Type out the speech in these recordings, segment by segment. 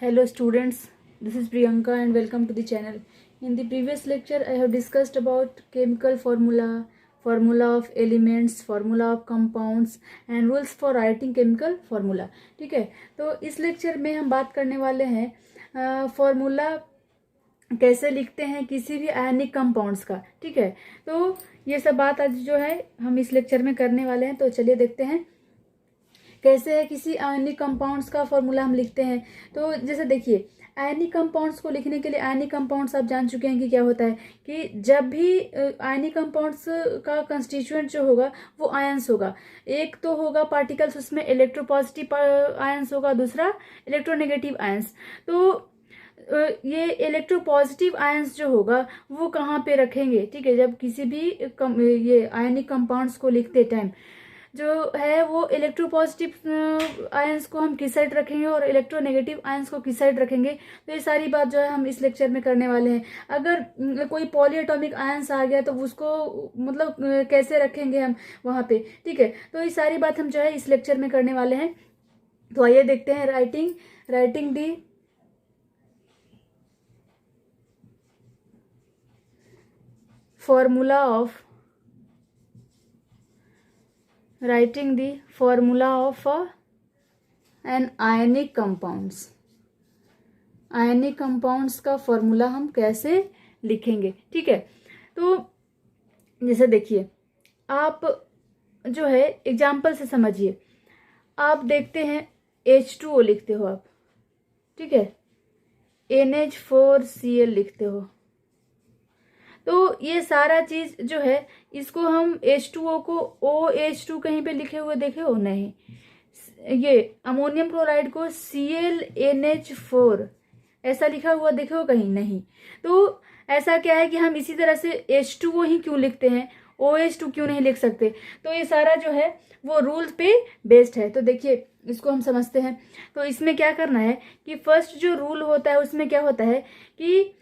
Hello students, this is Priyanka and welcome to the channel. In the previous lecture I have discussed about chemical formula, formula of elements, formula of compounds and rules for writing chemical formula. ठीक है, तो इस lecture में हम बात करने वाले हैं फॉर्मूला कैसे लिखते हैं किसी भी आयनिक कंपाउंड्स का. ठीक है, तो ये सब बात आज जो है हम इस लेक्चर में करने वाले हैं. तो चलिए देखते हैं कैसे है किसी आयनिक कंपाउंड्स का फॉर्मूला हम लिखते हैं. तो जैसे देखिए, आयनिक कंपाउंड्स को लिखने के लिए आयनिक कंपाउंड्स आप जान चुके हैं कि क्या होता है कि जब भी आयनिक कंपाउंड्स का कंस्टिट्यूएंट जो होगा वो आयंस होगा. एक तो होगा पार्टिकल्स, उसमें इलेक्ट्रोपॉजिटिव आयंस होगा, दूसरा इलेक्ट्रोनेगेटिव आयंस. तो ये इलेक्ट्रोपॉजिटिव आयंस जो होगा वो कहाँ पे रखेंगे. ठीक है, जब किसी भी ये आयनिक कंपाउंड्स को लिखते टाइम जो है वो इलेक्ट्रोपॉजिटिव आयंस को हम किस साइड रखेंगे और इलेक्ट्रोनेगेटिव आयंस को किस साइड रखेंगे. तो ये सारी बात जो है हम इस लेक्चर में करने वाले हैं. अगर कोई पॉलीएटॉमिक आयंस आ गया तो उसको मतलब कैसे रखेंगे हम वहाँ पे. ठीक है, तो ये सारी बात हम जो है इस लेक्चर में करने वाले हैं. तो आइए देखते हैं writing the formula of an ionic compounds का फॉर्मूला हम कैसे लिखेंगे. ठीक है, तो जैसे देखिए, आप जो है एग्जाम्पल से समझिए. आप देखते हैं H2O लिखते हो आप. ठीक है, NH4Cl लिखते हो. तो ये सारा चीज जो है इसको हम H2O को OH2 कहीं पे लिखे हुए देखे हो नहीं. ये अमोनियम क्लोराइड को ClNH4 ऐसा लिखा हुआ देखे हो कहीं नहीं. तो ऐसा क्या है कि हम इसी तरह से H2O ही क्यों लिखते हैं, OH2 क्यों नहीं लिख सकते. तो ये सारा जो है वो रूल्स पे बेस्ड है. तो देखिए इसको हम समझते हैं. तो इसमें क्या करना है कि फर्स्ट जो रूल होता है उसमें क्या होता है कि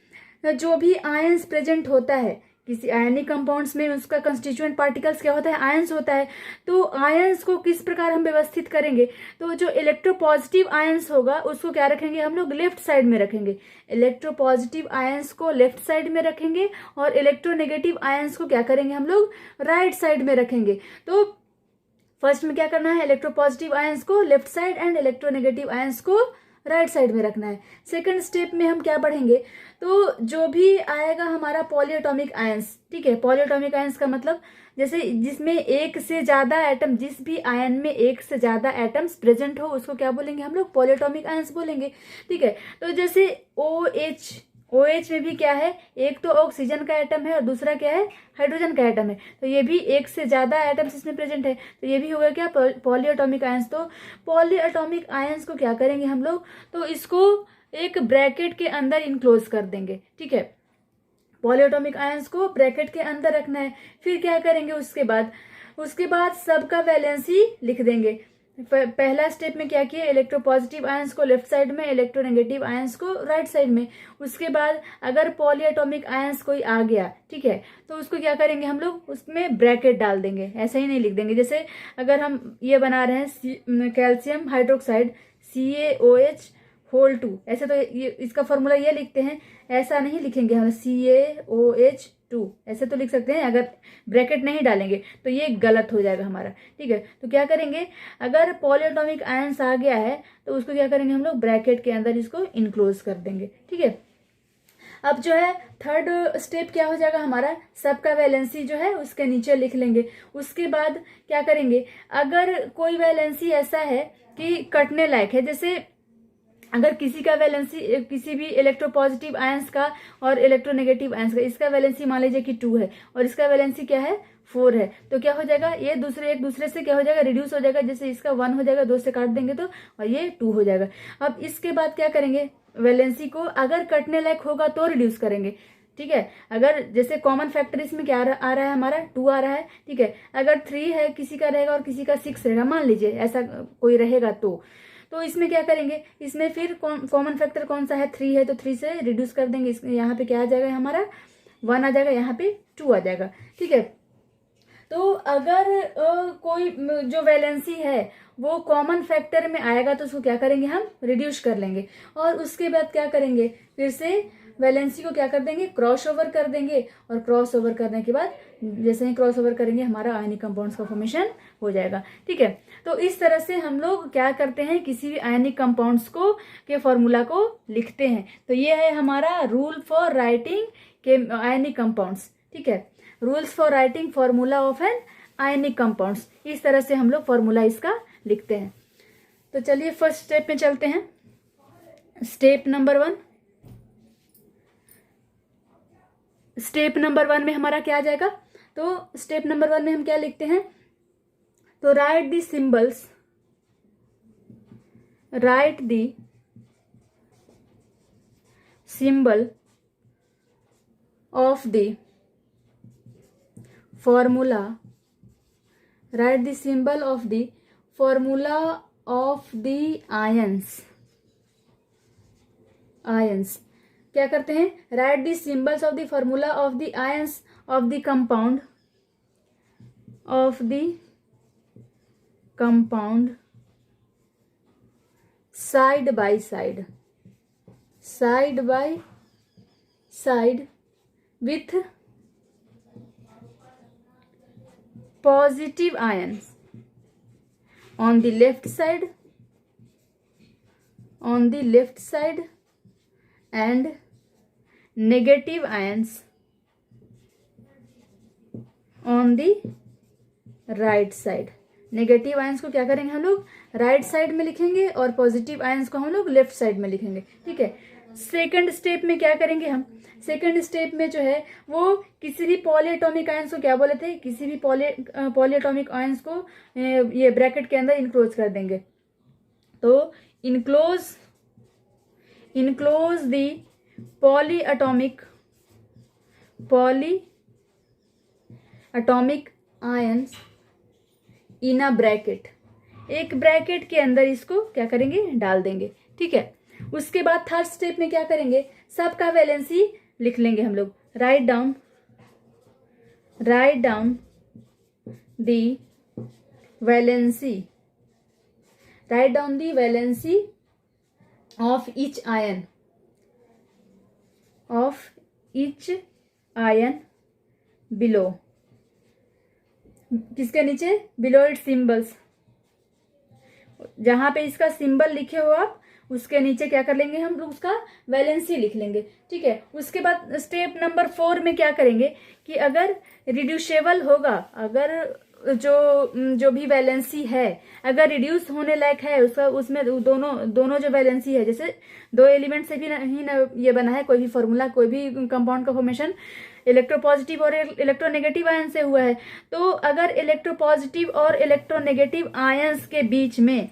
जो भी आयंस प्रेजेंट होता है किसी आयनिक कंपाउंड्स में उसका कंस्टिट्यूएंट पार्टिकल्स क्या होता है, आयंस होता है. तो आयंस को किस प्रकार हम व्यवस्थित करेंगे. तो जो इलेक्ट्रोपॉजिटिव आयंस होगा उसको क्या रखेंगे हम लोग, लेफ्ट साइड में रखेंगे. इलेक्ट्रोपॉजिटिव आयंस को लेफ्ट साइड में रखेंगे और इलेक्ट्रोनेगेटिव आयंस को क्या करेंगे हम लोग, राइट साइड में रखेंगे. तो फर्स्ट में क्या करना है, इलेक्ट्रोपॉजिटिव आयंस को left side and electronegative ions को राइट साइड में रखना है. सेकंड स्टेप में हम क्या बढ़ेंगे, तो जो भी आएगा हमारा पॉलीएटॉमिक आयंस. ठीक है, पॉलीएटॉमिक आयंस का मतलब जैसे जिसमें एक से ज्यादा एटम, जिस भी आयन में एक से ज्यादा एटम्स प्रेजेंट हो उसको क्या बोलेंगे हम लोग, पॉलीएटॉमिक आयंस बोलेंगे. ठीक है, तो जैसे OH में भी क्या है, एक तो ऑक्सीजन का एटम है और दूसरा क्या है, हाइड्रोजन का एटम है. तो ये भी एक से ज्यादा एटम्स इसमें प्रेजेंट है. तो ये भी होगा क्या, पॉलीएटॉमिक आयंस. तो पॉलीएटॉमिक आयंस को क्या करेंगे हम लोग, तो इसको एक ब्रैकेट के अंदर इनक्लोज कर देंगे. ठीक है, पॉलीएटॉमिक आयंस को ब्रैकेट के अंदर रखना है. फिर क्या करेंगे उसके बाद सबका वैलेंसी लिख देंगे. पहला स्टेप में क्या किया, इलेक्ट्रोपॉजिटिव आयंस को लेफ्ट साइड में, इलेक्ट्रोनेगेटिव आयंस को राइट साइड में. उसके बाद अगर पॉलीएटॉमिक आयंस कोई आ गया, ठीक है, तो उसको क्या करेंगे हम लोग, उसमें ब्रैकेट डाल देंगे. ऐसा ही नहीं लिख देंगे. जैसे अगर हम ये बना रहे हैं कैल्शियम हाइड्रोक्साइड CaOH होल 2, ऐसे तो ये इसका फॉर्मूला ये लिखते हैं, ऐसा नहीं लिखेंगे हम CaOH2 ऐसे तो लिख सकते हैं. अगर ब्रैकेट नहीं डालेंगे तो ये गलत हो जाएगा हमारा. ठीक है, तो क्या करेंगे, अगर पॉलीएटॉमिक आयंस आ गया है तो उसको क्या करेंगे हम लोग, ब्रैकेट के अंदर इसको इनक्लोज कर देंगे. ठीक है, अब जो है थर्ड स्टेप क्या हो जाएगा हमारा, सबका वैलेंसी जो है उसके नीचे लिख लेंगे. उसके बाद क्या करेंगे, अगर कोई वैलेंसी ऐसा है कि कटने लायक है, जैसे अगर किसी का वैलेंसी, किसी भी इलेक्ट्रोपॉजिटिव आयंस का और इलेक्ट्रोनेगेटिव आयंस का, इसका वैलेंसी मान लीजिए कि 2 है और इसका वैलेंसी क्या है, 4 है. तो क्या हो जाएगा, ये एक दूसरे से क्या हो जाएगा, रिड्यूस हो जाएगा. जैसे इसका 1 हो जाएगा, 2 से काट देंगे तो, और ये 2 हो जाएगा. अब इसके बाद क्या करेंगे, वैलेंसी को अगर कटने लायक होगा तो रिड्यूस करेंगे. ठीक है, अगर जैसे कॉमन फैक्टर इसमें क्या आ रहा है हमारा, 2 आ रहा है. ठीक है, अगर 3 है किसी का रहेगा और किसी का 6 रहेगा, मान लीजिए ऐसा कोई रहेगा तो इसमें क्या करेंगे, इसमें फिर कॉमन फैक्टर कौन सा है, 3 है, तो 3 से रिड्यूस कर देंगे. यहाँ पे क्या आ जाएगा हमारा, 1 आ जाएगा, यहाँ पे 2 आ जाएगा. ठीक है, तो अगर कोई जो वैलेंसी है वो कॉमन फैक्टर में आएगा तो उसको क्या करेंगे, हम रिड्यूस कर लेंगे, और उसके बाद क्या करेंगे, फिर से वैलेंसी को क्या कर देंगे, क्रॉस ओवर कर देंगे, और क्रॉस ओवर करने के बाद जैसे ही क्रॉस ओवर करेंगे हमारा आयनिक कंपाउंड्स का फॉर्मेशन हो जाएगा। ठीक है, तो इस तरह से हम लोग क्या करते हैं, किसी भी आयनिक कंपाउंड्स को के फॉर्मूला को लिखते हैं। तो ये है हमारा रूल फॉर राइटिंग के आयनिक कंपाउंड्स। ठीक है, rules for writing formula of an ionic compounds, इस तरह से हम लोग फॉर्मूला इसका लिखते हैं। तो चलिए फर्स्ट स्टेप में चलते हैं। स्टेप नंबर 1, स्टेप नंबर 1 में हमारा क्या आ जाएगा, तो स्टेप नंबर 1 में हम क्या लिखते हैं, तो right the symbols, right the symbol of the formula, right the symbol of the formula of the ions, ions क्या करते हैं, right the symbols of the formula of the ions of the compound, of the compound side by side, side by side with positive ions on the left side, on the left side, and negative ions on the right side। Negative ions को क्या करेंगे हम लोग right side में लिखेंगे और positive ions को हम लोग लेफ्ट साइड में लिखेंगे। ठीक है, सेकंड स्टेप में क्या करेंगे हम, सेकंड स्टेप में जो है वो किसी भी पॉलीएटॉमिक आयंस को क्या बोले थे, किसी भी पॉलीएटॉमिक आयंस को ये ब्रैकेट के अंदर इनक्लोज कर देंगे। तो enclose the polyatomic ions in a bracket, एक ब्रैकेट के अंदर इसको क्या करेंगे, डाल देंगे। ठीक है, उसके बाद थर्ड स्टेप में क्या करेंगे, सबका वैलेंसी लिख लेंगे हम लोग। Write down the valency, write down the valency of each ion, of each ion below, किसके नीचे, बिलो इट सिंबल्स, जहां पे इसका सिंबल लिखे हो आप उसके नीचे क्या कर लेंगे, हम उसका वैलेंसी लिख लेंगे। ठीक है, उसके बाद स्टेप नंबर 4 में क्या करेंगे कि अगर रिड्यूसेबल होगा, अगर जो भी वैलेंसी है अगर रिड्यूस होने लायक है उसका, उसमें दोनों जो वैलेंसी है, जैसे दो एलिमेंट से भी ये बना है कोई भी फॉर्मूला, कोई भी कंपाउंड का फॉर्मेशन इलेक्ट्रोपॉजिटिव और इलेक्ट्रोनेगेटिव आयन से हुआ है, तो अगर इलेक्ट्रोपॉजिटिव और इलेक्ट्रोनेगेटिव आयंस के बीच में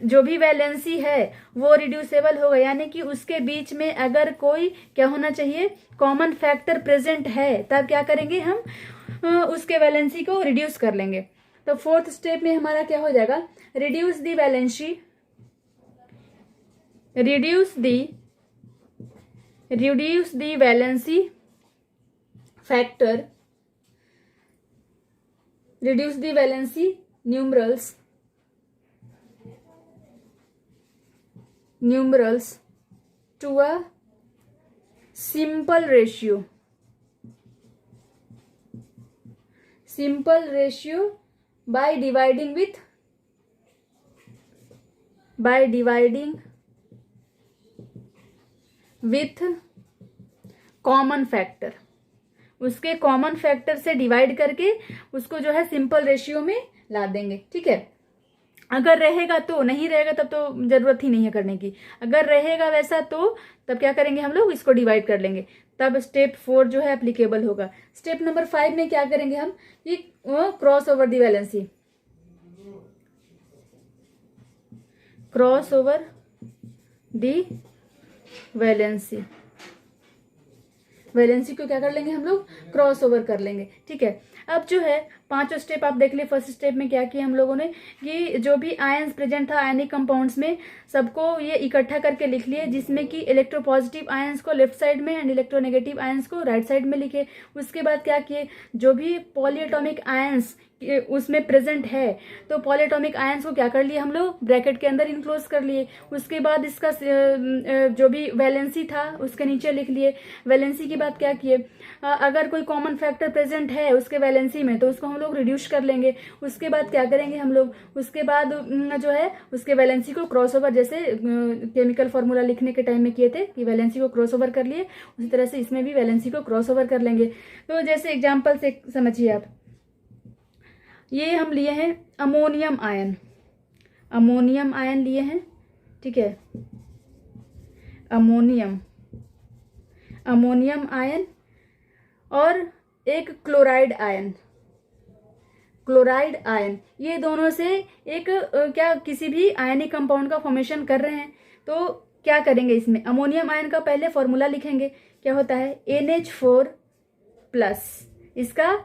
जो भी वैलेंसी है वो रिड्यूसेबल होगा, यानी कि उसके बीच में अगर कोई क्या होना चाहिए, कॉमन फैक्टर प्रेजेंट है, तब क्या करेंगे हम उसके वैलेंसी को रिड्यूस कर लेंगे। तो फोर्थ स्टेप में हमारा क्या हो जाएगा, reduce the valency, reduce the valency factor, reduce the valency numerals to a simple ratio by dividing with common factor, उसके कॉमन फैक्टर से डिवाइड करके उसको जो है सिंपल रेशियो में ला देंगे। ठीक है, अगर रहेगा तो, नहीं रहेगा तब तो जरूरत ही नहीं है करने की, अगर रहेगा वैसा तो तब क्या करेंगे हम लोग इसको डिवाइड कर लेंगे, तब स्टेप 4 जो है एप्लीकेबल होगा। स्टेप नंबर 5 में क्या करेंगे हम, कि cross over the valency, cross over the valency, valency को क्या कर लेंगे हम लोग, क्रॉस ओवर कर लेंगे। ठीक है, अब जो है पांचों स्टेप आप देख लिए। फर्स्ट स्टेप में क्या किया हम लोगों ने कि जो भी आयंस प्रेजेंट था आयनिक कंपाउंड्स में सबको ये इकट्ठा करके लिख लिए, जिसमें कि इलेक्ट्रोपॉजिटिव आयंस को लेफ्ट साइड में एंड इलेक्ट्रोनेगेटिव आयंस को राइट साइड में लिखे। उसके बाद क्या किए, जो भी पॉलीएटॉमिक आयंस उसमें प्रेजेंट है तो पॉलीएटॉमिक आयंस को क्या कर लिए हम लोग, ब्रैकेट के अंदर इनक्लोज कर लिए। उसके बाद इसका जो भी वैलेंसी था उसके नीचे लिख लिए। वैलेंसी के बाद क्या किए, अगर कोई कॉमन फैक्टर प्रेजेंट है उसके वैलेंसी में तो उसको हम लोग रिड्यूस कर लेंगे। उसके बाद क्या करेंगे हम लोग, उसके बाद जो है उसके वैलेंसी को क्रॉस ओवर, जैसे केमिकल फॉर्मूला लिखने के टाइम में किए थे कि वैलेंसी को क्रॉस ओवर कर लिए, उसी तरह से इसमें भी वैलेंसी को क्रॉस ओवर कर लेंगे। तो जैसे एग्जाम्पल से समझिए आप, ये हम लिए हैं अमोनियम आयन, अमोनियम आयन लिए हैं। ठीक है, अमोनियम, अमोनियम आयन और एक क्लोराइड आयन, क्लोराइड आयन, ये दोनों से एक क्या किसी भी आयनिक कंपाउंड का फॉर्मेशन कर रहे हैं। तो क्या करेंगे, इसमें अमोनियम आयन का पहले फॉर्मूला लिखेंगे। क्या होता है, NH4 प्लस, इसका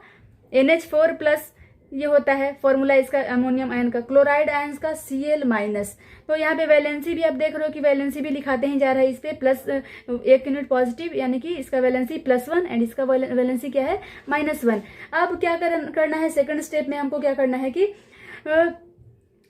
NH4 प्लस ये होता है फॉर्मूला इसका अमोनियम आयन का। क्लोराइड आयंस का Cl माइनस। तो यहाँ पे वैलेंसी भी आप देख रहे हो कि वैलेंसी भी लिखाते ही जा रहा है इस पे, प्लस 1 यूनिट पॉजिटिव, यानी कि इसका वैलेंसी +1 एंड इसका वैलेंसी क्या है, -1। अब क्या करना है, सेकंड स्टेप में हमको क्या करना है कि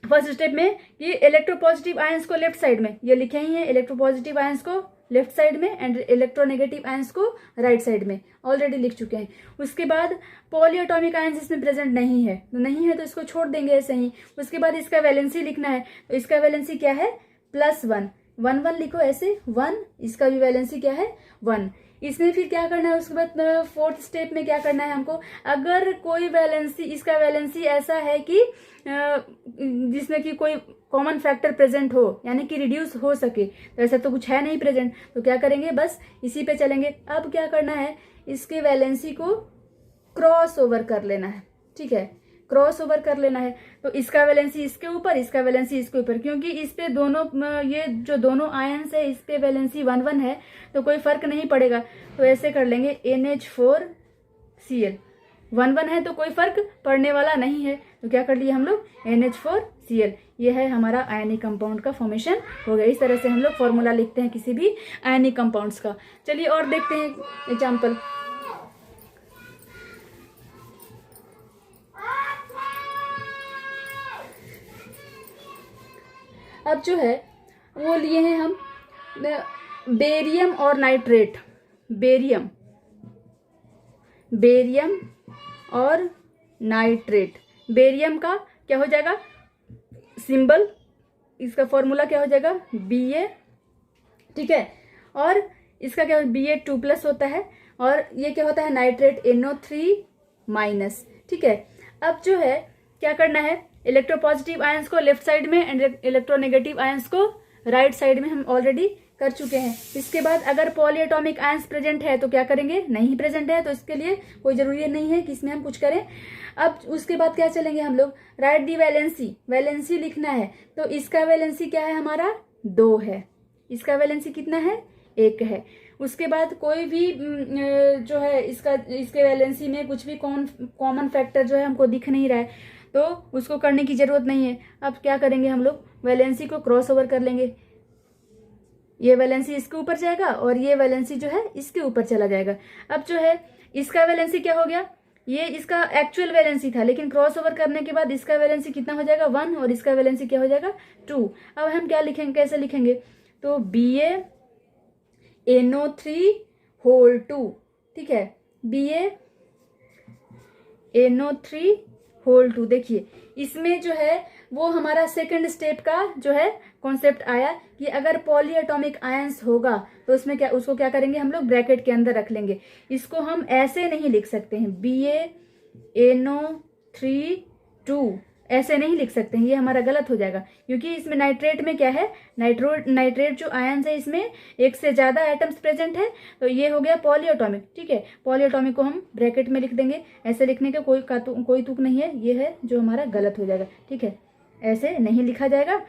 फर्स्ट स्टेप में कि इलेक्ट्रोपॉजिटिव आयंस को लेफ्ट साइड में, ये लिखे ही है इलेक्ट्रोपॉजिटिव आयंस को लेफ्ट साइड में एंड इलेक्ट्रोनेगेटिव आयंस को राइट साइड में, ऑलरेडी लिख चुके हैं। उसके बाद पॉलीएटॉमिक आयंस इसमें प्रेजेंट नहीं है, तो नहीं है तो इसको छोड़ देंगे ऐसे ही। उसके बाद इसका वैलेंसी लिखना है, तो इसका वैलेंसी क्या है, +1, 1 1 लिखो ऐसे 1, इसका भी वैलेंसी क्या है 1। इसमें फिर क्या करना है, उसके बाद फोर्थ स्टेप में क्या करना है हमको, अगर कोई वैलेंसी, इसका वैलेंसी ऐसा है कि जिसमें कि कोई कॉमन फैक्टर प्रेजेंट हो, यानी कि रिड्यूस हो सके, तो ऐसा तो कुछ है नहीं प्रेजेंट, तो क्या करेंगे, बस इसी पे चलेंगे। अब क्या करना है, इसके वैलेंसी को क्रॉस ओवर कर लेना है। ठीक है, क्रॉस ओवर कर लेना है, तो इसका वैलेंसी इसके ऊपर, इसका वैलेंसी इसके ऊपर, क्योंकि इस पे दोनों, ये जो दोनों आयंस है इस पे वैलेंसी 1 1 है, तो कोई फर्क नहीं पड़ेगा। तो ऐसे कर लेंगे NH4Cl, 1 1 है तो कोई फर्क पड़ने वाला नहीं है, तो क्या कर लिए हम लोग, NH4Cl। ये है हमारा आयनिक कंपाउंड का फॉर्मेशन हो गया। इस तरह से हम लोग फॉर्मूला लिखते हैं किसी भी आयनिक कंपाउंड्स का। चलिए और देखते हैं एग्जाम्पल। अब जो है वो लिए हैं हम बेरियम और नाइट्रेट, बेरियम, बेरियम और नाइट्रेट। बेरियम का क्या हो जाएगा सिंबल, इसका फॉर्मूला क्या हो जाएगा Ba। ठीक है, और इसका क्या Ba2+ होता है, और ये क्या होता है नाइट्रेट NO3-। ठीक है, अब जो है क्या करना है, इलेक्ट्रोपॉजिटिव आयंस को लेफ्ट साइड में एंड इलेक्ट्रोनेगेटिव आयंस को राइट साइड में हम ऑलरेडी कर चुके हैं। इसके बाद अगर पॉलीएटॉमिक आयंस प्रेजेंट है तो क्या करेंगे, नहीं प्रेजेंट है तो इसके लिए कोई जरूरी नहीं है कि इसमें हम कुछ करें। अब उसके बाद क्या चलेंगे हम लोग, राइट दी वैलेंसी, वैलेंसी लिखना है। तो इसका वैलेंसी क्या है हमारा 2 है, इसका वैलेंसी कितना है 1 है। उसके बाद कोई भी जो है इसके वैलेंसी में कुछ भी कॉमन फैक्टर जो है हमको दिख नहीं रहा है, तो उसको करने की जरूरत नहीं है। अब क्या करेंगे हम लोग, वैलेंसी को क्रॉस ओवर कर लेंगे। ये वैलेंसी इसके ऊपर जाएगा और ये वैलेंसी जो है इसके ऊपर चला जाएगा। अब जो है इसका वैलेंसी क्या हो गया, ये इसका एक्चुअल वैलेंसी था, लेकिन क्रॉस ओवर करने के बाद इसका वैलेंसी कितना हो जाएगा 1 और इसका वैलेंसी क्या हो जाएगा 2। अब हम क्या लिखेंगे, कैसे लिखेंगे, तो BaNO3(2). ठीक है, BaNO3(2). देखिए इसमें जो है वो हमारा सेकंड स्टेप का जो है कॉन्सेप्ट आया कि अगर पॉलीएटॉमिक आयंस होगा तो उसमें क्या, उसको क्या करेंगे हम लोग ब्रैकेट के अंदर रख लेंगे। इसको हम ऐसे नहीं लिख सकते हैं, BaNO3(2) ऐसे नहीं लिख सकते हैं, ये हमारा गलत हो जाएगा, क्योंकि इसमें नाइट्रेट में क्या है, नाइट्रेट जो आयंस है इसमें एक से ज्यादा एटम्स प्रेजेंट है, तो ये हो गया पॉलीएटॉमिक। ठीक है, पॉलीएटॉमिक को हम ब्रैकेट में लिख देंगे, ऐसे लिखने का कोई तुक नहीं है, ये है जो हमारा गलत हो जाएगा। ठीक है, ऐसे नहीं लिखा जाएगा,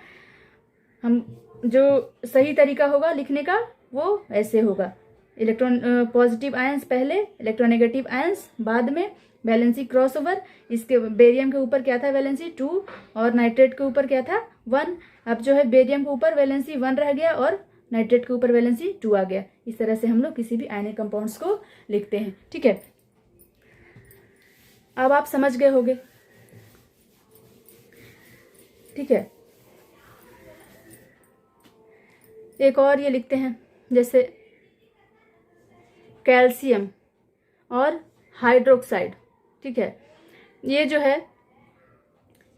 हम जो सही तरीका होगा लिखने का वो ऐसे होगा। इलेक्ट्रॉन पॉजिटिव आयंस पहले, इलेक्ट्रोनेगेटिव आयंस बाद में, वैलेंसी क्रॉसओवर। इसके बेरियम के ऊपर क्या था, वैलेंसी 2, और नाइट्रेट के ऊपर क्या था, 1। अब जो है बेरियम के ऊपर वैलेंसी 1 रह गया और नाइट्रेट के ऊपर वैलेंसी 2 आ गया। इस तरह से हम लोग किसी भी आयनिक कंपाउंड्स को लिखते हैं। ठीक है, अब आप समझ गए होंगे। ठीक है, एक और ये लिखते हैं, जैसे कैल्शियम और हाइड्रोक्साइड। ठीक है, ये जो है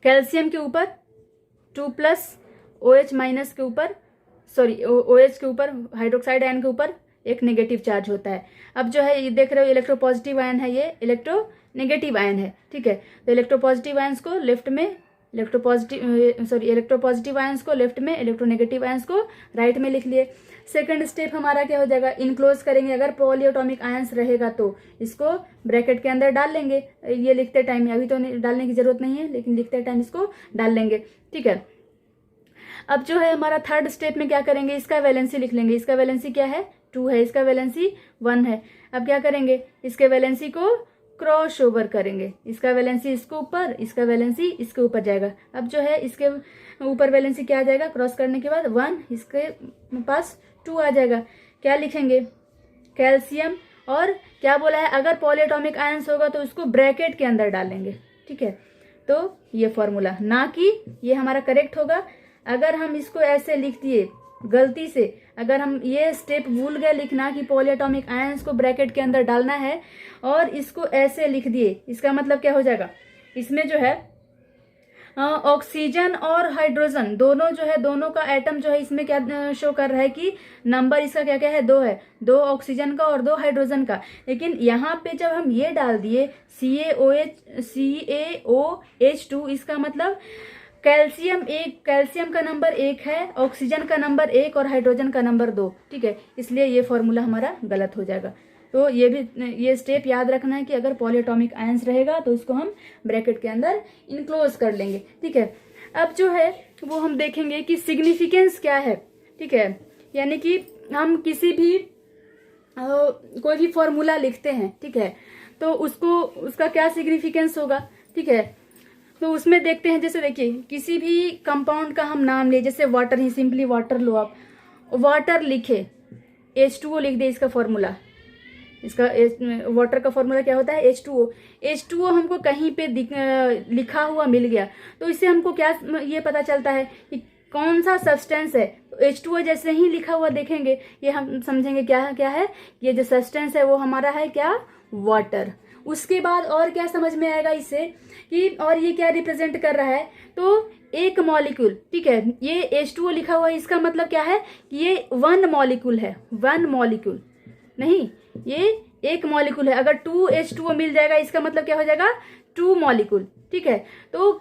कैल्शियम के ऊपर 2+ OH- के ऊपर, सॉरी OH के ऊपर, हाइड्रोक्साइड आयन के ऊपर एक नेगेटिव चार्ज होता है। अब जो है ये देख रहे हो इलेक्ट्रोपॉजिटिव आयन है, ये इलेक्ट्रोनेगेटिव आयन है। ठीक है, तो इलेक्ट्रोपॉजिटिव आयंस को लेफ्ट में, इलेक्ट्रोपॉजिटिव आयंस को लेफ्ट में, इलेक्ट्रोनेगेटिव आयंस को राइट में लिख लिए। सेकंड स्टेप हमारा क्या हो जाएगा, इनक्लोज करेंगे। अगर पॉलीएटॉमिक आयंस रहेगा तो इसको ब्रैकेट के अंदर डाल लेंगे। ये लिखते टाइम, अभी तो डालने की जरूरत नहीं है, लेकिन लिखते टाइम इसको डाल लेंगे। ठीक है, अब जो है हमारा थर्ड स्टेप में क्या करेंगे, इसका वैलेंसी लिख लेंगे। इसका वैलेंसी क्या है, 2 है, इसका वैलेंसी 1 है। अब क्या करेंगे, इसके वैलेंसी को क्रॉस ओवर करेंगे। इसका वैलेंसी इसके ऊपर, इसका वैलेंसी इसके ऊपर जाएगा। अब जो है इसके ऊपर वैलेंसी क्या आ जाएगा, क्रॉस करने के बाद 1, इसके पास 2 आ जाएगा। क्या लिखेंगे, कैल्शियम, और क्या बोला है, अगर पॉलीएटॉमिक आयंस होगा तो उसको ब्रैकेट के अंदर डालेंगे। ठीक है, तो ये फॉर्मूला, ना कि ये हमारा करेक्ट होगा। अगर हम इसको ऐसे लिख दिए गलती से, अगर हम ये स्टेप भूल गए लिखना कि पॉलीएटॉमिक आयंस को ब्रैकेट के अंदर डालना है और इसको ऐसे लिख दिए, इसका मतलब क्या हो जाएगा, इसमें जो है ऑक्सीजन और हाइड्रोजन दोनों जो है, दोनों का एटम जो है इसमें क्या शो कर रहा है कि नंबर इसका क्या क्या है, 2 है, 2 ऑक्सीजन का और 2 हाइड्रोजन का। लेकिन यहाँ पे जब हम ये डाल दिए CaOH2, इसका मतलब कैल्शियम का नंबर 1 है, ऑक्सीजन का नंबर 1 और हाइड्रोजन का नंबर 2। ठीक है, इसलिए ये फॉर्मूला हमारा गलत हो जाएगा। तो ये स्टेप याद रखना है कि अगर पॉलीएटॉमिक आयंस रहेगा तो उसको हम ब्रैकेट के अंदर इनक्लोज कर लेंगे। ठीक है, अब जो है वो हम देखेंगे कि सिग्निफिकेंस क्या है। ठीक है, यानी कि हम किसी भी कोई भी फॉर्मूला लिखते हैं, ठीक है, तो उसका क्या सिग्निफिकेंस होगा। ठीक है, तो उसमें देखते हैं, जैसे देखिए किसी भी कंपाउंड का हम नाम ले, जैसे वाटर ही, सिंपली वाटर लो आप, वाटर लिखे, H2O लिख दे इसका फॉर्मूला। इसका वाटर का फॉर्मूला क्या होता है, H2O। H2O हमको कहीं पे लिखा हुआ मिल गया तो इससे हमको क्या ये पता चलता है कि कौन सा सब्सटेंस है। तो H2O जैसे ही लिखा हुआ देखेंगे, ये हम समझेंगे क्या है, ये जो सब्सटेंस है वो हमारा है क्या, वाटर। उसके बाद और क्या समझ में आएगा इससे कि और ये क्या रिप्रेजेंट कर रहा है, तो एक मॉलिक्यूल। ठीक है, ये H2O लिखा हुआ है, इसका मतलब क्या है कि ये 1 मॉलिक्यूल है, 1 मॉलिक्यूल नहीं, ये एक मॉलिक्यूल है। अगर 2H2O मिल जाएगा इसका मतलब क्या हो जाएगा, 2 मॉलिक्यूल। ठीक है, तो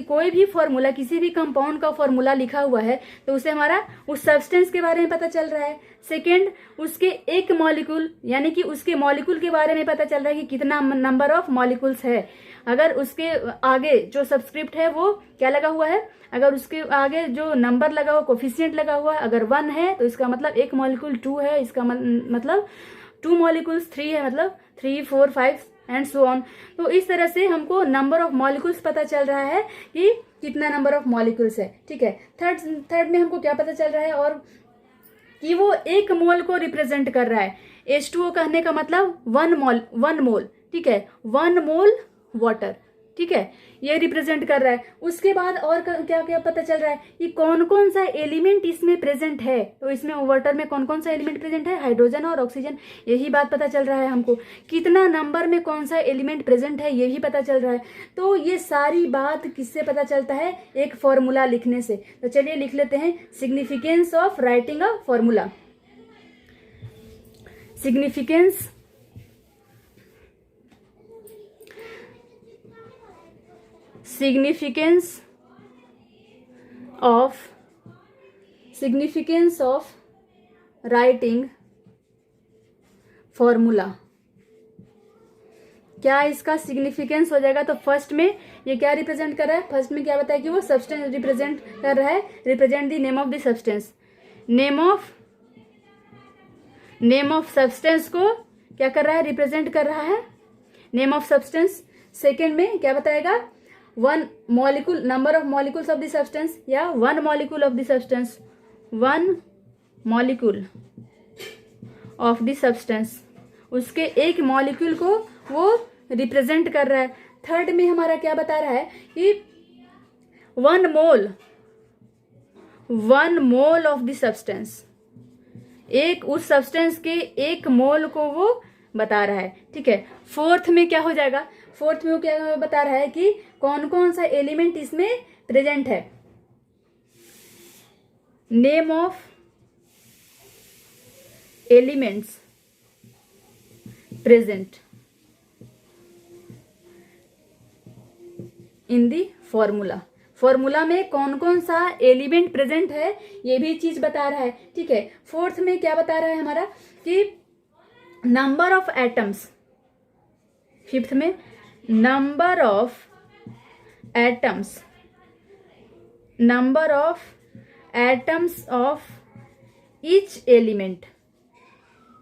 कोई भी फॉर्मूला, किसी भी कंपाउंड का फॉर्मूला लिखा हुआ है तो उससे हमारा उस सब्सटेंस के बारे में पता चल रहा है। सेकेंड, उसके एक मॉलिक्यूल, यानी कि उसके मॉलिक्यूल के बारे में पता चल रहा है कि कितना नंबर ऑफ मॉलिक्यूल्स है। अगर उसके आगे जो सबस्क्रिप्ट है वो क्या लगा हुआ है, अगर उसके आगे जो नंबर लगा हुआ, कोफिशिएंट लगा हुआ है, अगर 1 है तो इसका मतलब एक मॉलिक्यूल 2 है, इसका मतलब 2 मॉलिक्यूल्स 3 है, मतलब 3, 4, 5 एंड सो ऑन। तो इस तरह से हमको नंबर ऑफ मॉलिक्यूल्स पता चल रहा है कि कितना नंबर ऑफ मॉलिक्यूल्स है। ठीक है, थर्ड में हमको क्या पता चल रहा है, और कि वो 1 मोल को रिप्रेजेंट कर रहा है। H2O कहने का मतलब 1 मोल। ठीक है, 1 मोल वाटर। ठीक है, ये रिप्रेजेंट कर रहा है। उसके बाद और क्या क्या पता चल रहा है कि कौन कौन सा एलिमेंट इसमें प्रेजेंट है। तो इसमें वाटर में कौन कौन सा एलिमेंट प्रेजेंट है, हाइड्रोजन और ऑक्सीजन, यही बात पता चल रहा है हमको। कितना नंबर में कौन सा एलिमेंट प्रेजेंट है यही पता चल रहा है। तो ये सारी बात किससे पता चलता है, एक फॉर्मूला लिखने से। तो चलिए लिख लेते हैं, significance of writing a formula. Significance of writing formula. क्या इसका सिग्निफिकेंस हो जाएगा, तो फर्स्ट में ये क्या रिप्रेजेंट कर रहा है, फर्स्ट में क्या बताया कि वो सब्सटेंस रिप्रेजेंट कर रहा है, represent the name of the substance. Name of substance को क्या कर रहा है, रिप्रेजेंट कर रहा है, नेम ऑफ सब्सटेंस। सेकेंड में क्या बताएगा, one molecule, number of molecules of the substance, या one molecule of the substance, one molecule of the substance, उसके एक मॉलिक्यूल को वो रिप्रेजेंट कर रहा है। थर्ड में हमारा क्या बता रहा है कि one mole of the substance, एक उस सब्सटेंस के एक मोल को वो बता रहा है। ठीक है, फोर्थ में क्या हो जाएगा, फोर्थ में वो क्या बता रहा है कि कौन कौन सा एलिमेंट इसमें प्रेजेंट है, name of elements present in the formula, formula में कौन कौन सा एलिमेंट प्रेजेंट है ये भी चीज बता रहा है। ठीक है, फोर्थ में क्या बता रहा है हमारा कि नंबर ऑफ एटम्स, फिफ्थ में number of atoms, number of atoms of each element,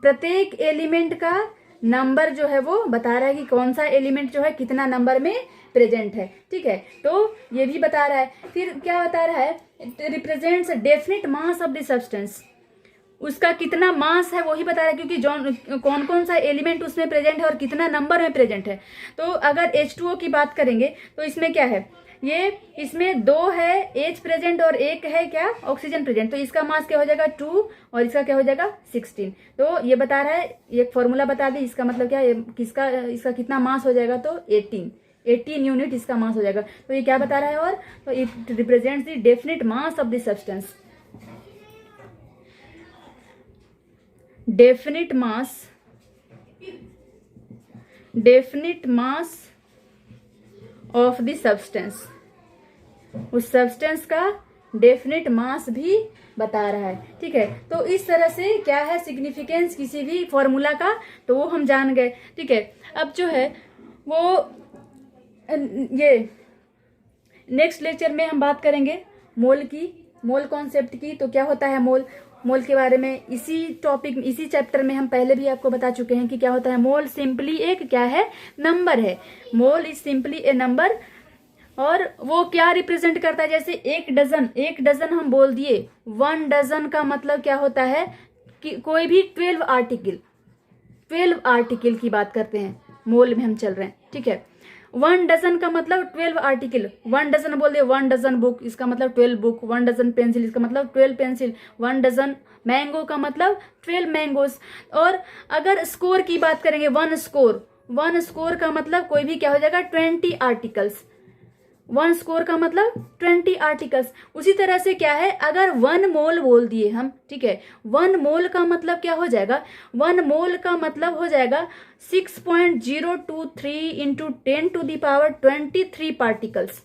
प्रत्येक एलिमेंट का नंबर जो है वो बता रहा है कि कौन सा एलिमेंट जो है कितना नंबर में प्रेजेंट है। ठीक है, तो ये भी बता रहा है। फिर क्या बता रहा है, represents definite mass of the substance, उसका कितना मास है वही बता रहा है, क्योंकि जो कौन कौन सा एलिमेंट उसमें प्रेजेंट है और कितना नंबर में प्रेजेंट है। तो अगर H2O की बात करेंगे तो इसमें क्या है, ये इसमें 2 है H प्रेजेंट और 1 है क्या, ऑक्सीजन प्रेजेंट, तो इसका मास क्या हो जाएगा 2 और इसका क्या हो जाएगा 16। तो ये बता रहा है, एक फॉर्मूला बता दी, इसका मतलब क्या है, किसका इसका कितना मास हो जाएगा, तो 18 यूनिट इसका मास हो जाएगा। तो ये क्या बता रहा है, और तो it represents the definite mass of the substance, definite mass of the substance, उस सब्सटेंस का डेफिनेट मास भी बता रहा है। ठीक है, तो इस तरह से क्या है सिग्निफिकेंस किसी भी फॉर्मूला का, तो वो हम जान गए। ठीक है, अब जो है वो ये नेक्स्ट लेक्चर में हम बात करेंगे मोल की, मोल कॉन्सेप्ट की। तो क्या होता है मोल, मोल के बारे में इसी टॉपिक, इसी चैप्टर में हम पहले भी आपको बता चुके हैं कि क्या होता है। मोल सिंपली एक क्या है, नंबर है। Mole is simply a number, और वो क्या रिप्रेजेंट करता है, जैसे एक डजन हम बोल दिए, 1 डजन का मतलब क्या होता है कि कोई भी 12 आर्टिकल की बात करते हैं, मोल में हम चल रहे हैं। ठीक है, 1 डजन का मतलब 12 आर्टिकल, 1 डजन बोल दिए, 1 डजन बुक, इसका मतलब 12 बुक, 1 डजन पेंसिल, इसका मतलब 12 पेंसिल, 1 डजन मैंगो का मतलब 12 मैंगोस। और अगर स्कोर की बात करेंगे, 1 स्कोर का मतलब कोई भी क्या हो जाएगा 20 आर्टिकल्स, 1 स्कोर का मतलब 20 आर्टिकल्स। उसी तरह से क्या है, अगर 1 मोल बोल दिए हम, ठीक है, 1 मोल का मतलब क्या हो जाएगा, 1 मोल का मतलब हो जाएगा 6.023 इंटू 10⁻23 पार्टिकल्स।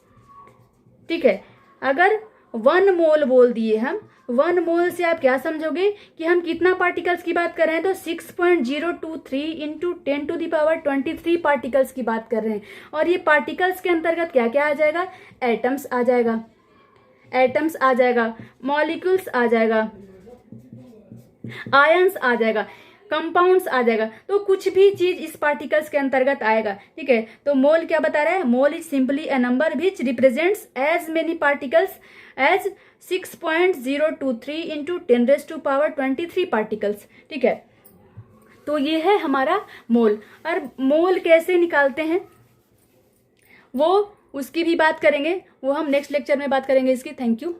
ठीक है, अगर 1 मोल बोल दिए हम, 1 मोल से आप क्या समझोगे कि हम कितना पार्टिकल्स की बात कर रहे हैं, तो 6.023 इंटू 10⁻23 पार्टिकल्स की बात कर रहे हैं। और ये पार्टिकल्स के अंतर्गत क्या क्या आ जाएगा, एटम्स आ जाएगा, मॉलिक्यूल्स आ जाएगा, आयंस आ जाएगा, कंपाउंड्स आ जाएगा, तो कुछ भी चीज इस पार्टिकल्स के अंतर्गत आएगा। ठीक है, तो मोल क्या बता रहा है, mole is simply a number which represents as many particles as 6.023 into 10⁻23 particles. ठीक है, तो ये है हमारा मोल। और मोल कैसे निकालते हैं वो उसकी भी बात करेंगे, वो हम नेक्स्ट लेक्चर में बात करेंगे इसकी। Thank you.